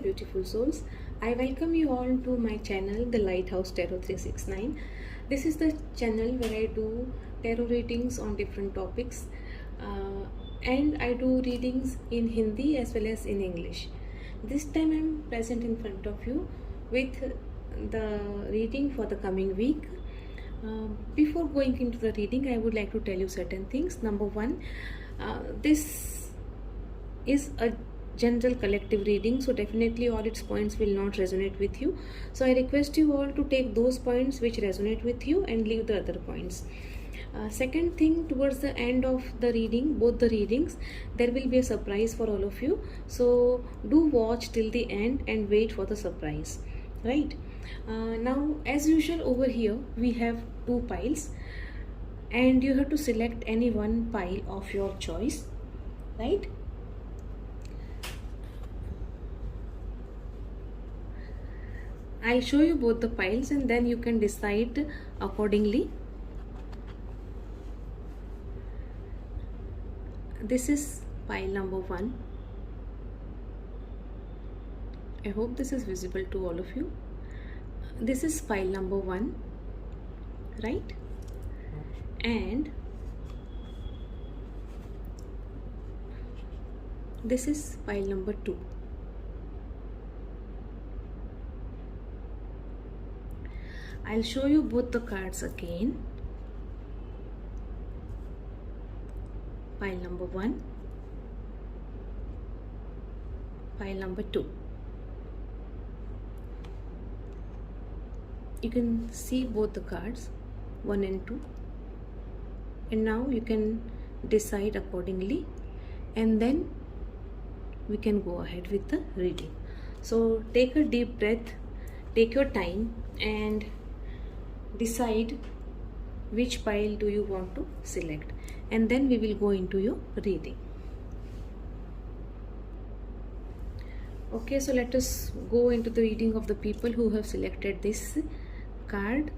beautiful souls. I welcome you all to my channel, The Lighthouse Tarot 369. This is the channel where I do tarot readings on different topics, and I do readings in Hindi as well as in English. This time I am present in front of you with the reading for the coming week. Before going into the reading, I would like to tell you certain things. Number one, this is a general collective reading, so definitely all its points will not resonate with you. So I request you all to take those points which resonate with you and leave the other points. Second thing, towards the end of the reading, both the readings, there will be a surprise for all of you. So do watch till the end and wait for the surprise, right? Now, as usual, over here we have two piles, and you have to select any one pile of your choice, right? I'll show you both the piles and then you can decide accordingly. This is pile number 1. I hope this is visible to all of you. This is pile number 1, right? And this is pile number 2. I'll show you both the cards again. Pile number 1, pile number 2. You can see both the cards, 1 and 2, and now you can decide accordingly, and then we can go ahead with the reading. So take a deep breath, take your time and decide which pile do you want to select, and then we will go into your reading. Okay, so let us go into the reading of the people who have selected this card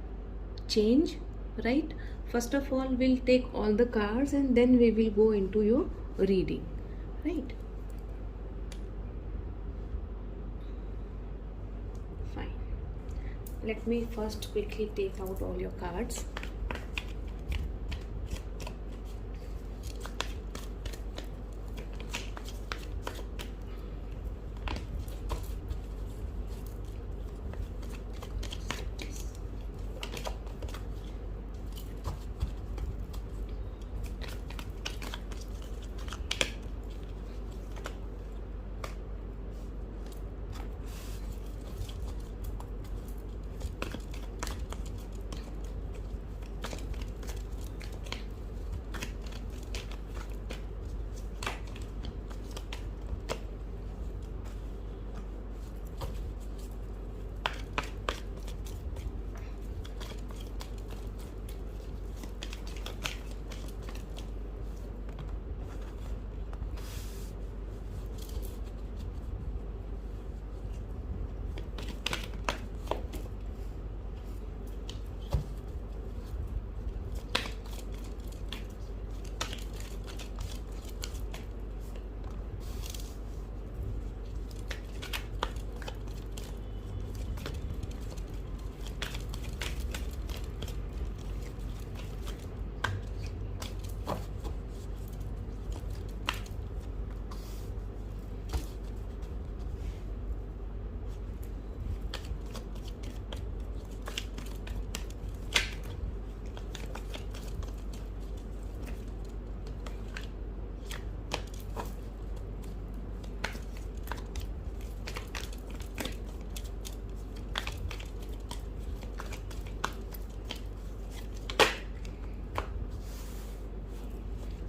change, right? First of all, we'll take all the cards and then we will go into your reading, right? Fine. Let me first quickly take out all your cards.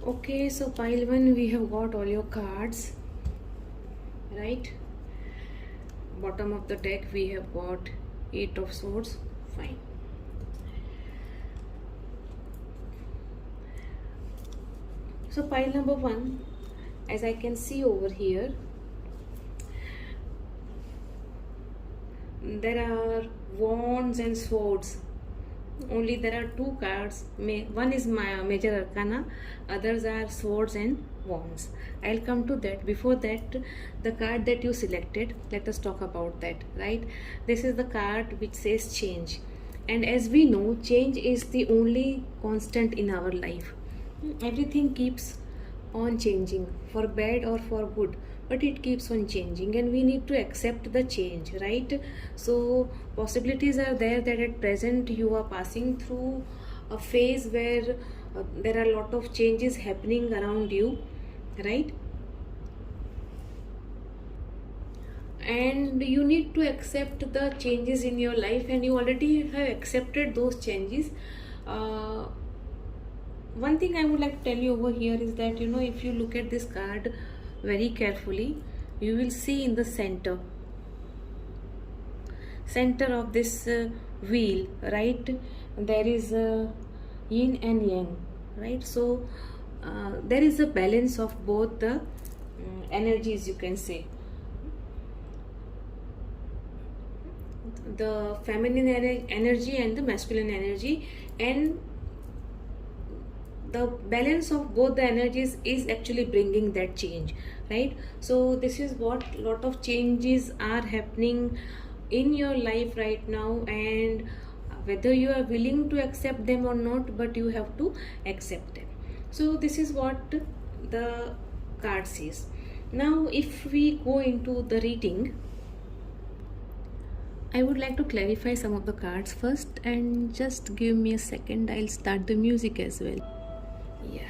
Okay, so pile 1 we have got all your cards, right? Bottom of the deck we have got 8 of swords. Fine. So pile number 1, as I can see over here, there are wands and swords. Only there are 2 cards. One is my major arcana, others are swords and Wands. I'll come to that. Before that, the card that you selected, let us talk about that, right? This is the card which says change. And as we know, change is the only constant in our life. Everything keeps on changing, for bad or for good, but it keeps on changing, and we need to accept the change, right? So possibilities are there that at present you are passing through a phase where there are a lot of changes happening around you, right? And you need to accept the changes in your life, and you already have accepted those changes. uh, One thing I would like to tell you over here is that, if you look at this card very carefully, you will see in the center of this wheel, right, there is yin and yang, right? So there is a balance of both the energies, you can say, the feminine energy and the masculine energy, and the balance of both the energies is actually bringing that change, right? So this is what lot of changes are happening in your life right now, and whether you are willing to accept them or not, but you have to accept them. So this is what the card says. Now if we go into the reading, I would like to clarify some of the cards first, and just give me a second, I'll start the music as well. Yeah.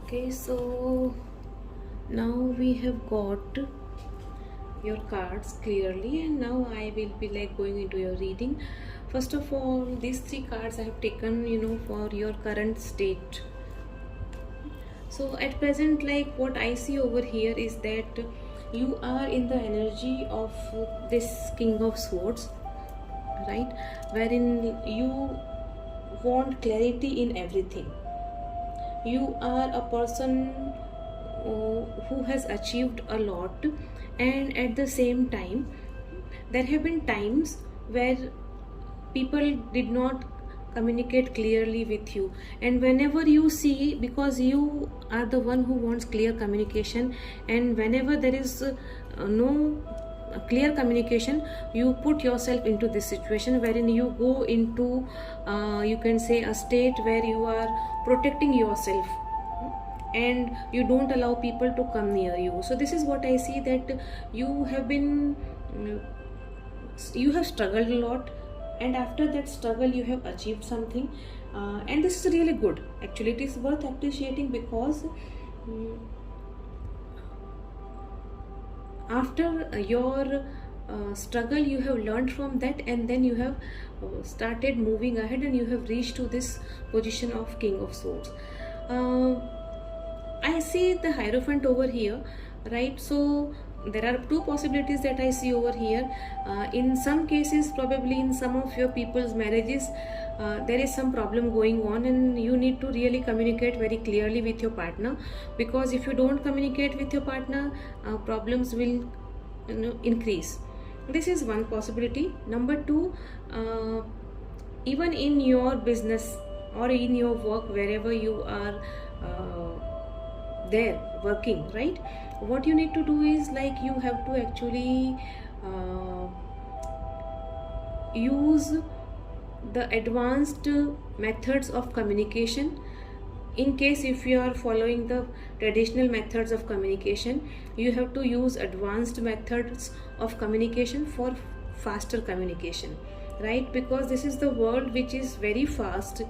Okay, so now we have got your cards clearly, and now I will be like going into your reading. First of all, these three cards I have taken, for your current state. So at present, like what I see over here is that you are in the energy of this King of Swords, right, wherein you want clarity in everything. You are a person who has achieved a lot, and at the same time there have been times where people did not communicate clearly with you, and whenever you see, because you are the one who wants clear communication, and whenever there is no clear communication, you put yourself into this situation wherein you go into you can say a state where you are protecting yourself, and you don't allow people to come near you. So this is what I see, that you have been you have struggled a lot, and after that struggle you have achieved something, and this is really good. Actually, it is worth appreciating, because after your struggle you have learned from that, and then you have started moving ahead, and you have reached to this position of King of Swords. I see the Hierophant over here, right? So there are two possibilities that I see over here. In some cases, probably in some of your people's marriages, there is some problem going on, and you need to really communicate very clearly with your partner, because if you don't communicate with your partner, problems will increase. This is one possibility. Number two, even in your business or in your work, wherever you are there working, right, what you need to do is, like, you have to actually use the advanced methods of communication. In case if you are following the traditional methods of communication, you have to use advanced methods of communication for faster communication, right? Because this is the world which is very fast,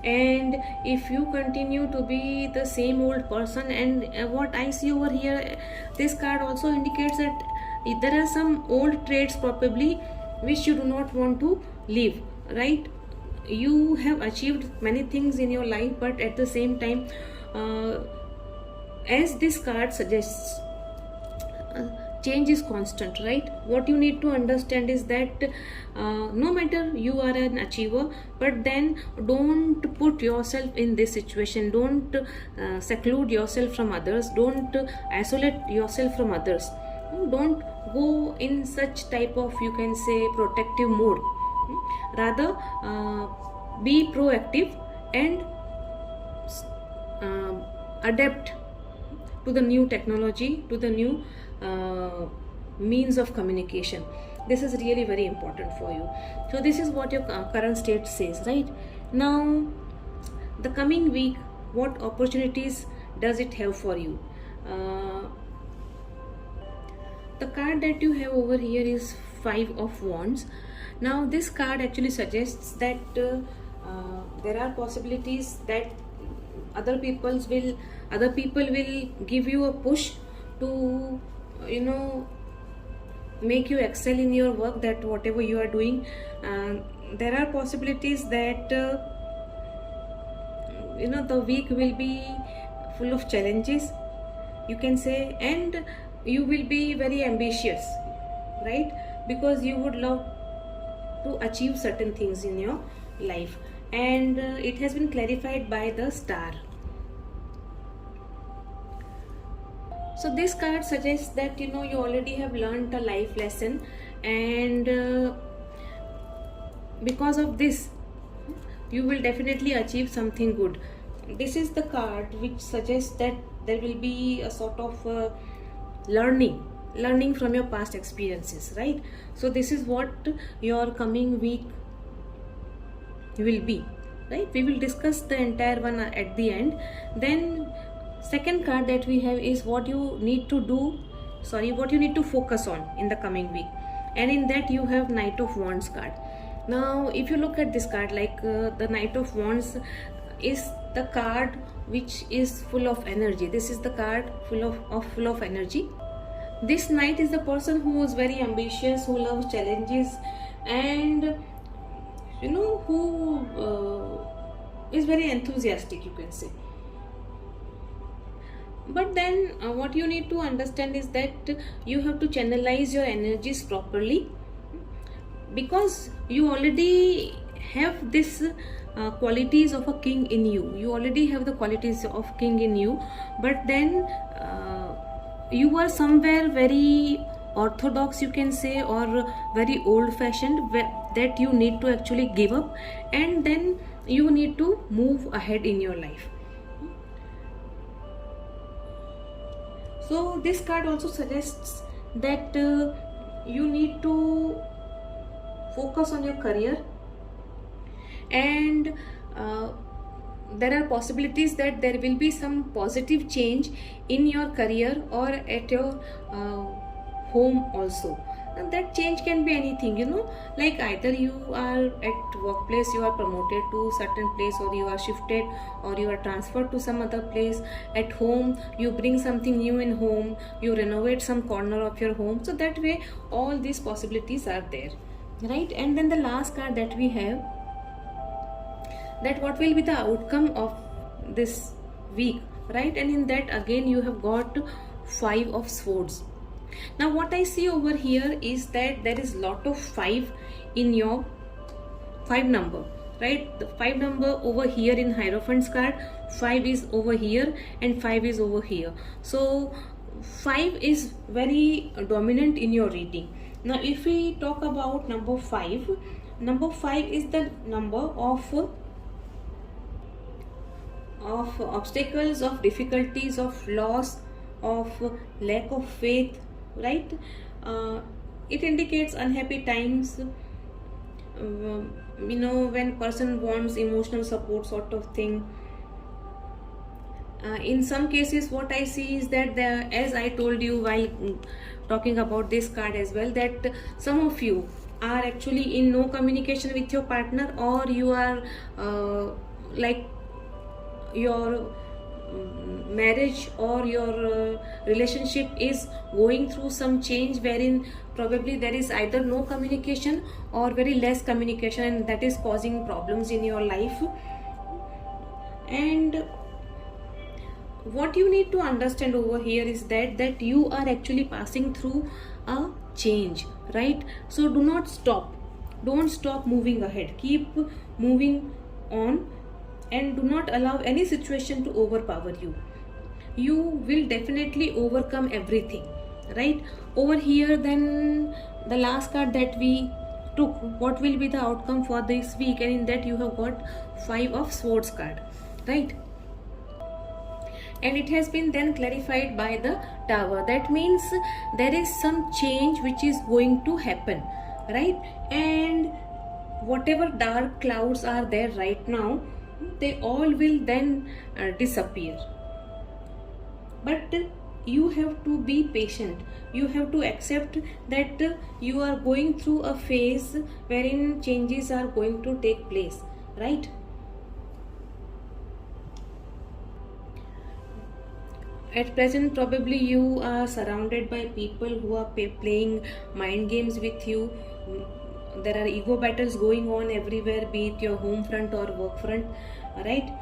and if you continue to be the same old person, and what I see over here, this card also indicates that there are some old traits probably which you do not want to leave, right? You have achieved many things in your life, but at the same time, as this card suggests, change is constant, right? What you need to understand is that no matter you are an achiever, but then don't put yourself in this situation, don't seclude yourself from others, don't isolate yourself from others, don't go in such type of, you can say, protective mode. Rather be proactive and adapt to the new technology, to the new means of communication. This is really very important for you. So this is what your current state says, right? Now the coming week, what opportunities does it have for you? The card that you have over here is 5 of Wands. Now this card actually suggests that there are possibilities that other people will give you a push to, you know, make you excel in your work, that whatever you are doing. There are possibilities that you know, the week will be full of challenges, you can say, and you will be very ambitious, right? Because you would love to achieve certain things in your life, and it has been clarified by the star. So this card suggests that, you know, you already have learned a life lesson, and because of this you will definitely achieve something good. This is the card which suggests that there will be a sort of learning from your past experiences, right? So this is what your coming week will be, right? We will discuss the entire one at the end. Then second card that we have is what you need to focus on in the coming week, and in that you have Knight of Wands card. Now if you look at this card, like the Knight of Wands is the card which is full of energy. This is the card full of energy. This knight is the person who is very ambitious, who loves challenges, and you know, who is very enthusiastic, you can say. But then what you need to understand is that you have to channelize your energies properly, because you already have this qualities of a king in you. You already have the qualities of king in you, but then you are somewhere very orthodox, you can say, or very old fashioned, that you need to actually give up, and then you need to move ahead in your life. So this card also suggests that you need to focus on your career, and there are possibilities that there will be some positive change in your career or at your home also. And that change can be anything, you know, like either you are at workplace, you are promoted to certain place, or you are shifted, or you are transferred to some other place. At home, you bring something new in home, you renovate some corner of your home. So that way all these possibilities are there, right? And then the last card that we have, that what will be the outcome of this week, right? And in that again you have got 5 of Swords. Now what I see over here is that there is lot of 5 in your 5 number, right? The 5 number over here in Hierophant's card, 5 is over here, and 5 is over here. So 5 is very dominant in your reading. Now if we talk about number 5 is the number of obstacles, of difficulties, of loss, of lack of faith, right? It indicates unhappy times, you know, when person wants emotional support sort of thing. In some cases what I see is that as I told you while talking about this card as well, that some of you are actually in no communication with your partner, or you are like your marriage or your relationship is going through some change wherein probably there is either no communication or very less communication, and that is causing problems in your life. And what you need to understand over here is that you are actually passing through a change, right? So do not stop, don't stop moving ahead, keep moving on, and do not allow any situation to overpower you. You will definitely overcome everything, right? Over here, then the last card that we took, what will be the outcome for this week, and in that you have got 5 of Swords card, right? And it has been then clarified by the Tower. That means there is some change which is going to happen, right? And whatever dark clouds are there right now, they all will then disappear. But you have to be patient, you have to accept that you are going through a phase wherein changes are going to take place, right? At present, probably you are surrounded by people who are playing mind games with you. There are ego battles going on everywhere, be it your home front or work front, right?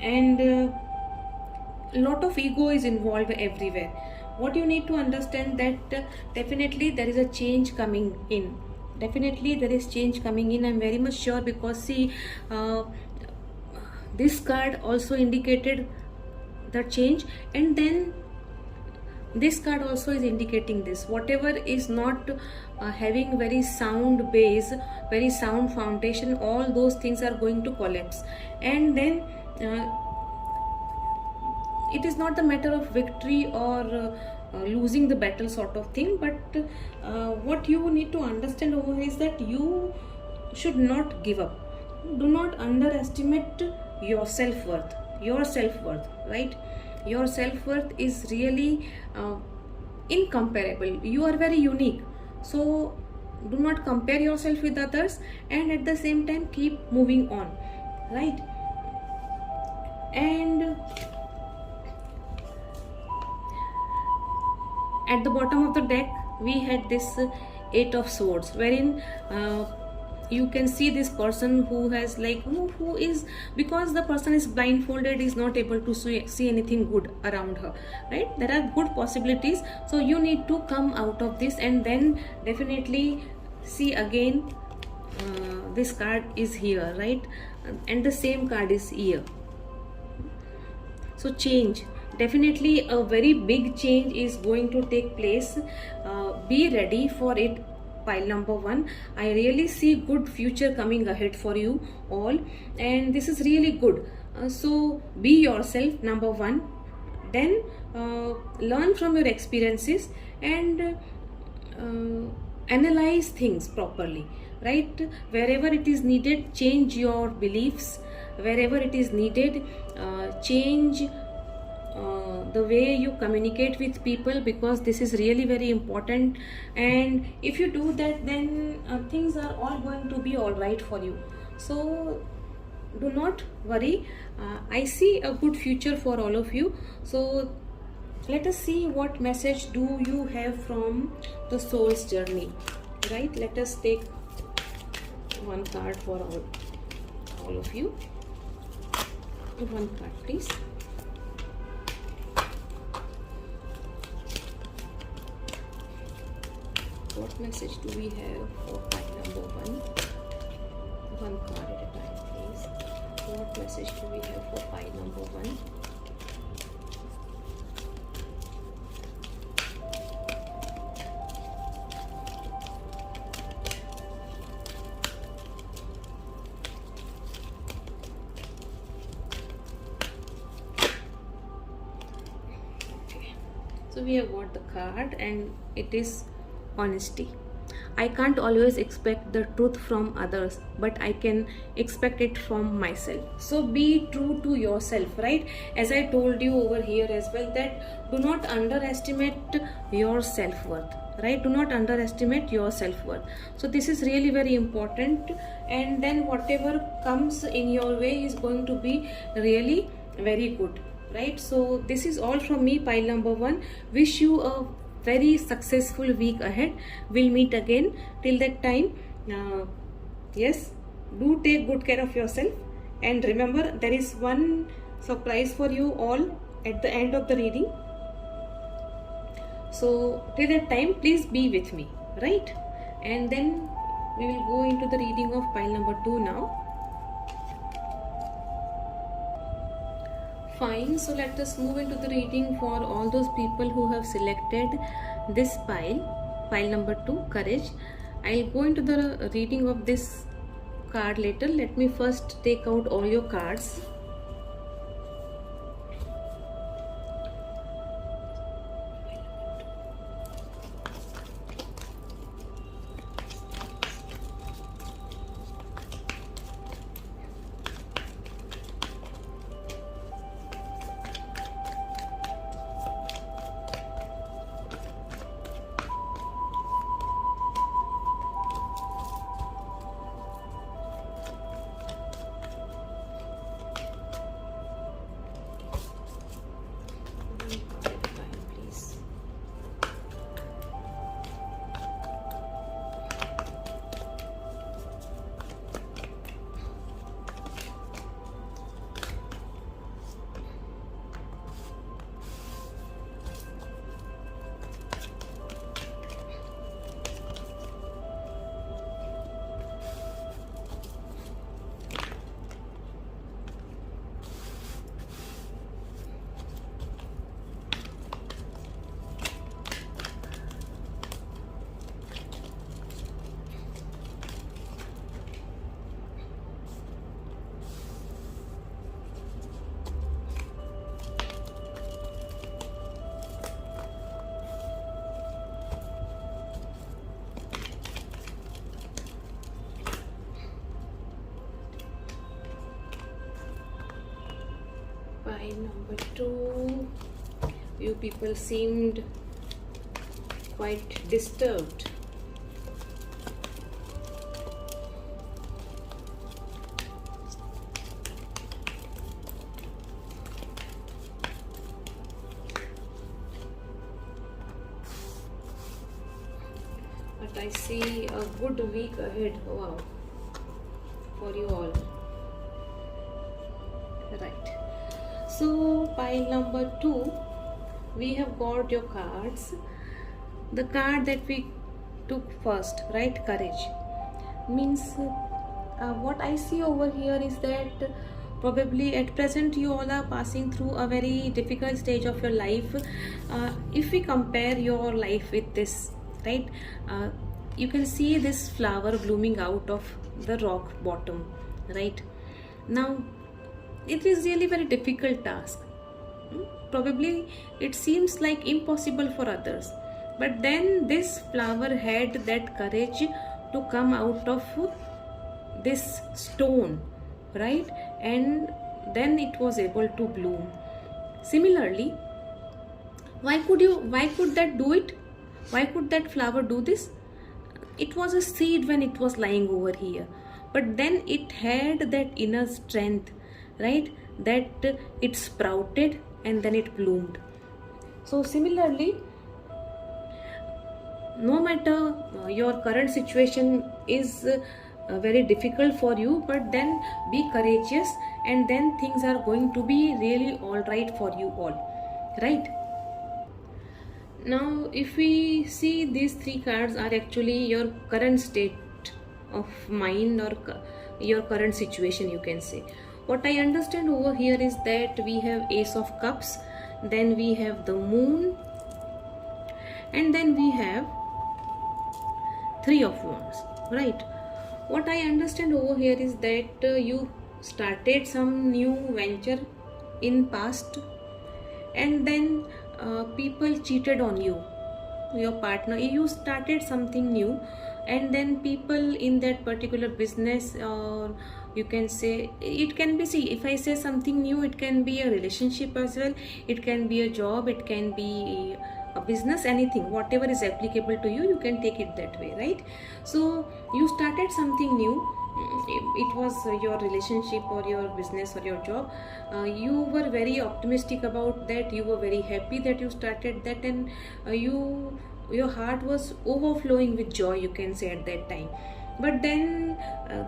And a lot of ego is involved everywhere. What you need to understand that definitely there is a change coming in. Definitely there is change coming in. I'm very much sure, because see, this card also indicated the change, and then this card also is indicating this. Whatever is not having very sound base, very sound foundation, all those things are going to collapse. And then it is not the matter of victory or losing the battle sort of thing, but what you need to understand over here is that you should not give up. Do not underestimate your self-worth. Your self-worth, right? Your self-worth is really incomparable. You are very unique, so do not compare yourself with others, and at the same time keep moving on, right? And at the bottom of the deck we had this 8 of Swords, wherein you can see this person who has like who is, because the person is blindfolded, is not able to see anything good around her, right? There are good possibilities, so you need to come out of this and then definitely see again. This card is here, right? And the same card is here. So change, definitely a very big change is going to take place. Be ready for it. Pile number 1, I really see good future coming ahead for you all, and this is really good. So be yourself, number 1. Then learn from your experiences and analyze things properly, right? Wherever it is needed, change your beliefs. Wherever it is needed, change the way you communicate with people, because this is really very important. And if you do that, then things are all going to be all right for you. So do not worry. I see a good future for all of you. So let us see what message do you have from the soul's journey, right? Let us take one card for all of you. One card, please. What message do we have for pile number 1? One card at a time, please. What message do we have for pile number 1? Okay. So we have got the card, and it is honesty. I can't always expect the truth from others, but I can expect it from myself. So be true to yourself, right? As I told you over here as well, that do not underestimate your self-worth. right? Do not underestimate your self-worth. So this is really very important, and then whatever comes in your way is going to be really very good, right? So this is all from me, pile number 1. Wish you a very successful week ahead. We'll meet again. Till that time, yes, do take good care of yourself, and remember, there is one surprise for you all at the end of the reading. So till that time, please be with me, right? And then we will go into the reading of pile number 2 now. Fine, so let us move into the reading for all those people who have selected this pile number 2, courage. I'll go into the reading of this card later. Let me first take out all your cards. Pile number 2, you people seemed quite disturbed. But I see a good week ahead. Wow, for you all, right? So pile number 2, we have got your cards. The card that we took first, right, courage, means what I see over here is that probably at present you all are passing through a very difficult stage of your life. If we compare your life with this, right, you can see this flower blooming out of the rock bottom, right? Now it is really very difficult task. Probably it seems like impossible for others, but then this flower had that courage to come out of this stone, right? And then it was able to bloom. Similarly, why could that do it? Why could that flower do this? It was a seed when it was lying over here, but then it had that inner strength, right, that it sprouted and then it bloomed. So similarly, no matter your current situation is very difficult for you, but then be courageous, and then things are going to be really all right for you all, right? Now if we see, these 3 cards are actually your current state of mind, or your current situation, you can say. What I understand over here is that we have Ace of Cups, then we have the Moon, and then we have 3 of Wands, right? What I understand over here is that you started some new venture in past, and then people cheated on you, your partner. You started something new, and then people in that particular business, or you can say, it can be, see, if I say something new, it can be a relationship as well, it can be a job, it can be business, anything, whatever is applicable to you, you can take it that way, right? So you started something new. It was your relationship or your business or your job. You were very optimistic about that, you were very happy that you started that, and your heart was overflowing with joy, you can say, at that time. But then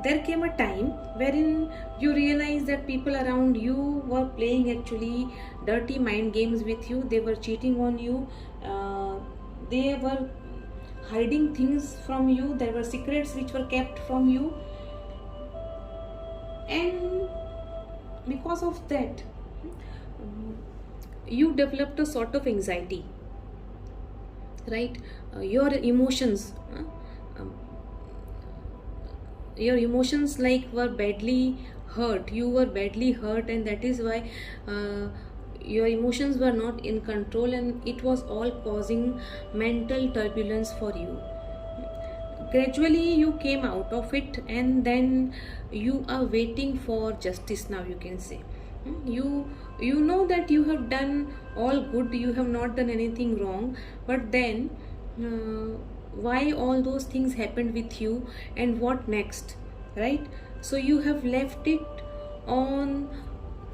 there came a time wherein you realized that people around you were playing actually dirty mind games with you. They were cheating on you, they were hiding things from you, there were secrets which were kept from you, and because of that you developed a sort of anxiety, right? Your emotions your emotions like were badly hurt, you were badly hurt, and that is why your emotions were not in control, and it was all causing mental turbulence for you. Gradually you came out of it, and then you are waiting for justice now, you can say. You know that you have done all good, you have not done anything wrong, but then why all those things happened with you, and what next, right? So you have left it on,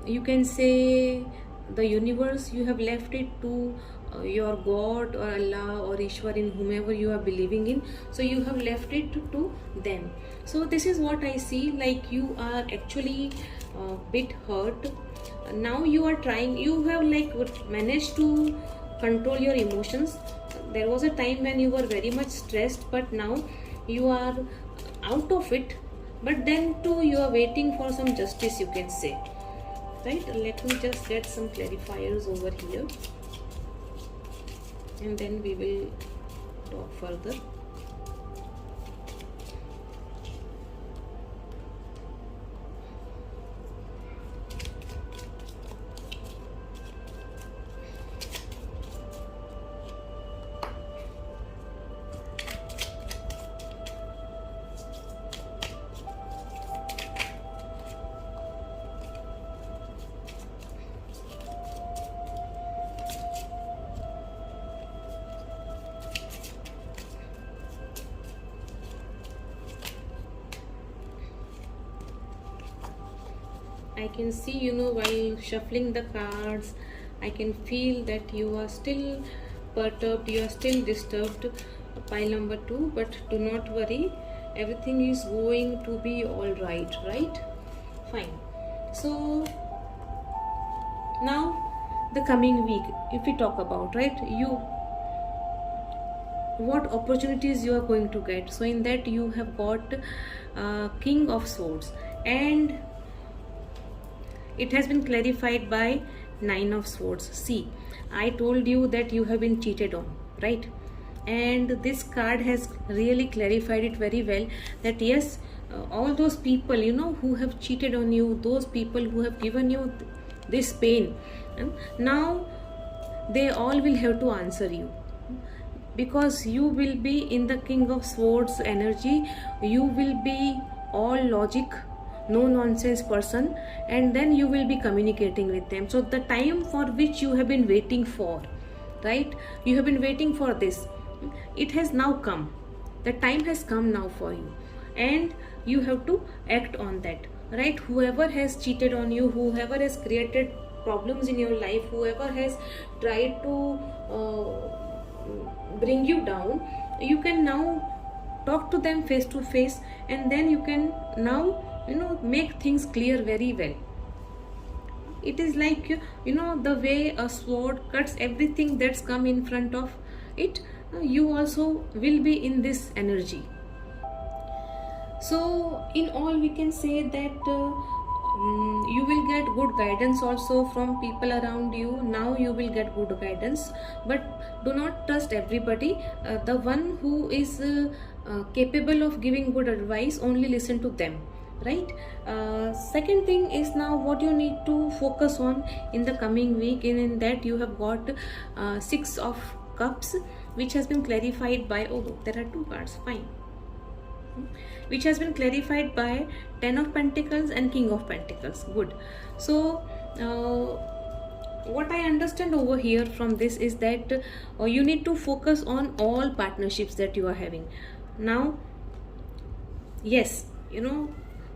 you can say, the universe, you have left it to your God or Allah or Ishwar, in whomever you are believing in. So you have left it to them. So this is what I see, like you are actually bit hurt. Now you are trying, you have like managed to control your emotions. There was a time when you were very much stressed, but now you are out of it, but then too you are waiting for some justice, you can say, right? Let me just get some clarifiers over here, and then we will talk further. I can see, while shuffling the cards, I can feel that you are still perturbed, you are still disturbed, pile number 2, but do not worry, everything is going to be all right, right? Fine. So now the coming week, if we talk about, right, what opportunities you are going to get. So in that you have got King of Swords, and it has been clarified by Nine of Swords. See, I told you that you have been cheated on, right? And this card has really clarified it very well, that yes, all those people who have cheated on you, those people who have given you this pain, now they all will have to answer you, because you will be in the King of Swords energy. You will be all logic, no nonsense person, and then you will be communicating with them. So the time for which you have been waiting for, right, you have been waiting for this, it has now come. The time has come now for you, and you have to act on that, right? Whoever has cheated on you, whoever has created problems in your life, whoever has tried to bring you down, you can now talk to them face to face, and then you can now make things clear very well. It is like the way a sword cuts everything that's come in front of it, you also will be in this energy. So in all, we can say that you will get good guidance also from people around you. Now you will get good guidance, but do not trust everybody. The one who is capable of giving good advice, only listen to them, right? Second thing is now what you need to focus on in the coming week. In that you have got Six of Cups, which has been clarified by, there are two cards, fine, which has been clarified by Ten of Pentacles and King of Pentacles. Good. So what I understand over here from this is that you need to focus on all partnerships that you are having now. Yes,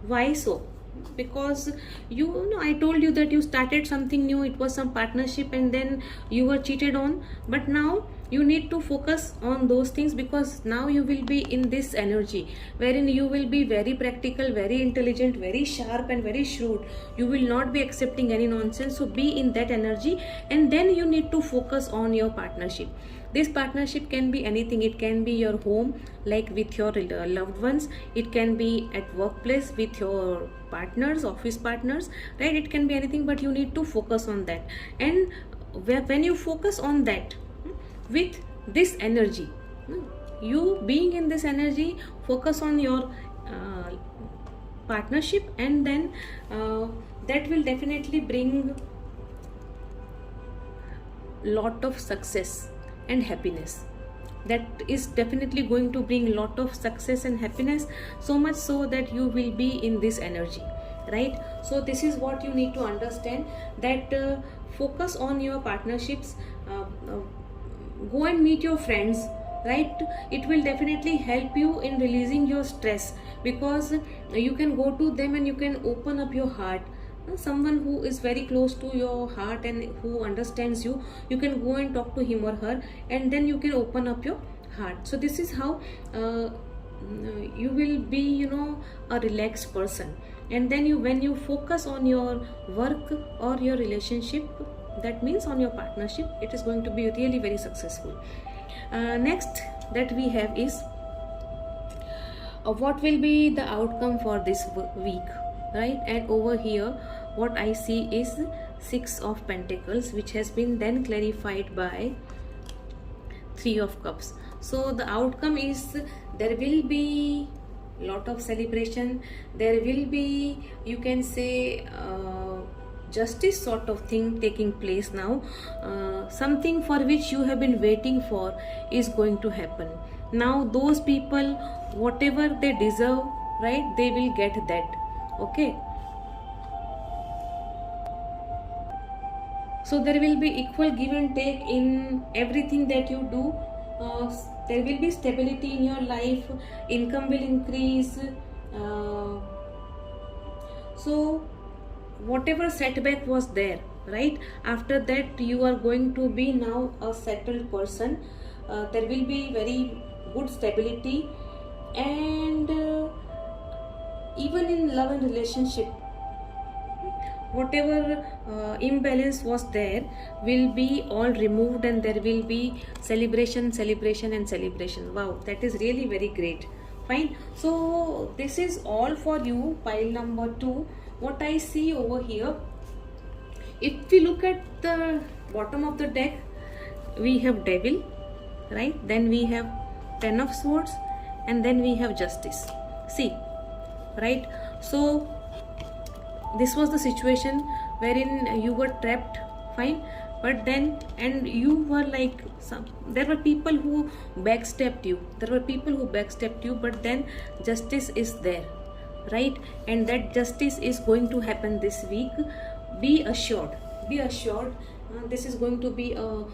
why so? Because I told you that you started something new, it was some partnership, and then you were cheated on. But now you need to focus on those things, because now you will be in this energy wherein you will be very practical, very intelligent, very sharp, and very shrewd. You will not be accepting any nonsense. So be in that energy, and then you need to focus on your partnership. This partnership can be anything. It can be your home, like with your loved ones. It can be at workplace with your partners, office partners, right? It can be anything, but you need to focus on that. And when you focus on that with this energy, you being in this energy, focus on your partnership, and then that will definitely bring lot of success and happiness. That is definitely going to bring lot of success and happiness, so much so that you will be in this energy, right? So this is what you need to understand, that focus on your partnerships. Go and meet your friends, right? It will definitely help you in releasing your stress, because you can go to them and you can open up your heart. Someone who is very close to your heart and who understands you, you can go and talk to him or her, and then you can open up your heart. So this is how you will be a relaxed person. And then when you focus on your work or your relationship, that means on your partnership, it is going to be really very successful. Next that we have is what will be the outcome for this week, right? And over here what I see is 6 of Pentacles, which has been then clarified by 3 of Cups. So the outcome is there will be lot of celebration. There will be, you can say, justice sort of thing taking place now. Something for which you have been waiting for is going to happen. Now those people, whatever they deserve, right, they will get that. Okay, so there will be equal give and take in everything that you do. There will be stability in your life, income will increase. So whatever setback was there, right, after that you are going to be now a settled person. There will be very good stability, and even in love and relationship, whatever imbalance was there will be all removed, and there will be celebration, celebration, and celebration. Wow, that is really very great. Fine. So this is all for you, pile number 2. What I see over here, if we look at the bottom of the deck, we have Devil, right? Then we have 10 of Swords, and then we have Justice. See, right? So this was the situation wherein you were trapped, fine, but then, and you were like, there were people who backstabbed you, but then justice is there, right? And that justice is going to happen this week. Be assured, this is going to be a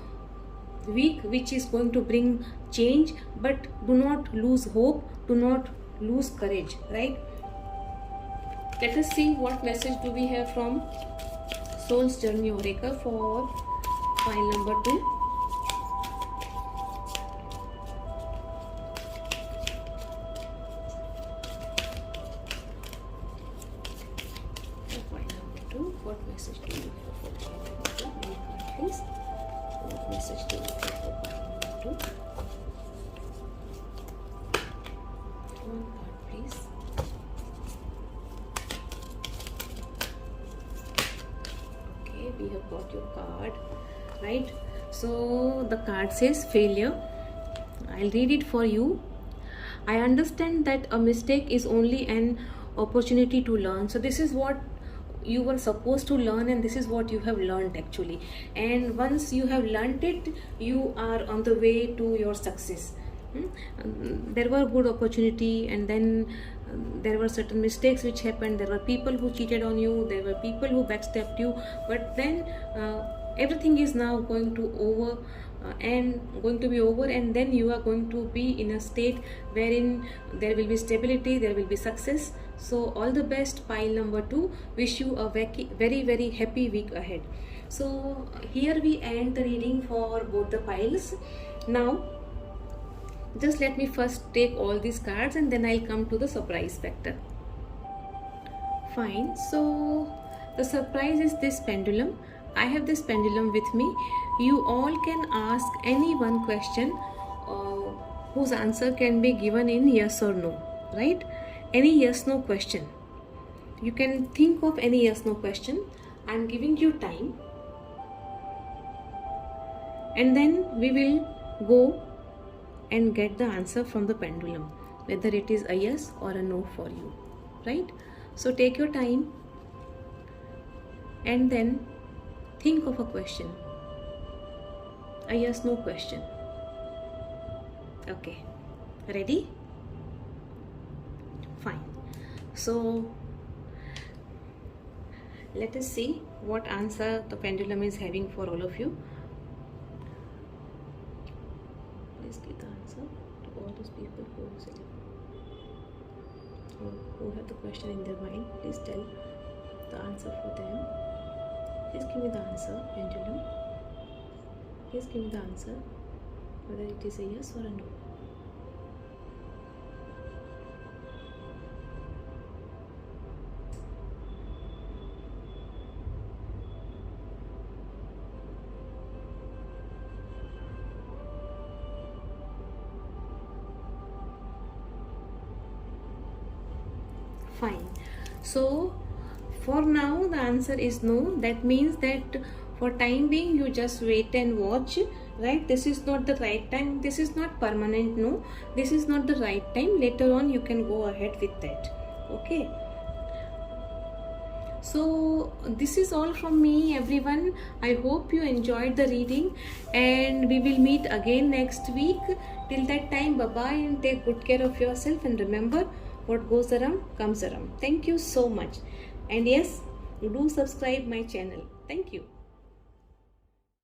week which is going to bring change, but do not lose hope, do not lose courage, right? Let us see what message do we have from Soul's Journey Oracle for file number 2. For file number 2, what message do we have for file number 2? Any card, please. What message do we have for file number 2? One card, please. We have got your card, right? So the card says failure. I'll read it for you. I understand that a mistake is only an opportunity to learn. So this is what you were supposed to learn, and this is what you have learned actually. And once you have learned it, you are on the way to your success. There were good opportunity, and then there were certain mistakes which happened. There were people who cheated on you, there were people who backstabbed you, but then everything is now going to over and going to be over, and then you are going to be in a state wherein there will be stability, there will be success. So all the best, pile number 2. Wish you a very very happy week ahead. So here we end the reading for both the piles. Now just let me first take all these cards and then I'll come to the surprise factor. Fine, so the surprise is this pendulum. I have this pendulum with me. You all can ask any one question whose answer can be given in yes or no, right? Any yes no question. You can think of any yes no question. I'm giving you time, and then we will go and get the answer from the pendulum, whether it is a yes or a no for you, right? So take your time and then think of a question, a yes no question. Okay, ready? Fine. So let us see what answer the pendulum is having for all of you. Please give the answer to all those people who have the question in their mind. Please tell the answer for them. Please give me the answer, pendulum. Please give me the answer, whether it is a yes or a no. Fine. So for now the answer is no. That means that for time being you just wait and watch, right? This is not the right time. This is not permanent no. This is not the right time. Later on you can go ahead with that. Okay. So this is all from me, everyone. I hope you enjoyed the reading, and we will meet again next week. Till that time, bye bye, and take good care of yourself, and remember, what goes around comes around. Thank you so much, and yes, do subscribe my channel. Thank you.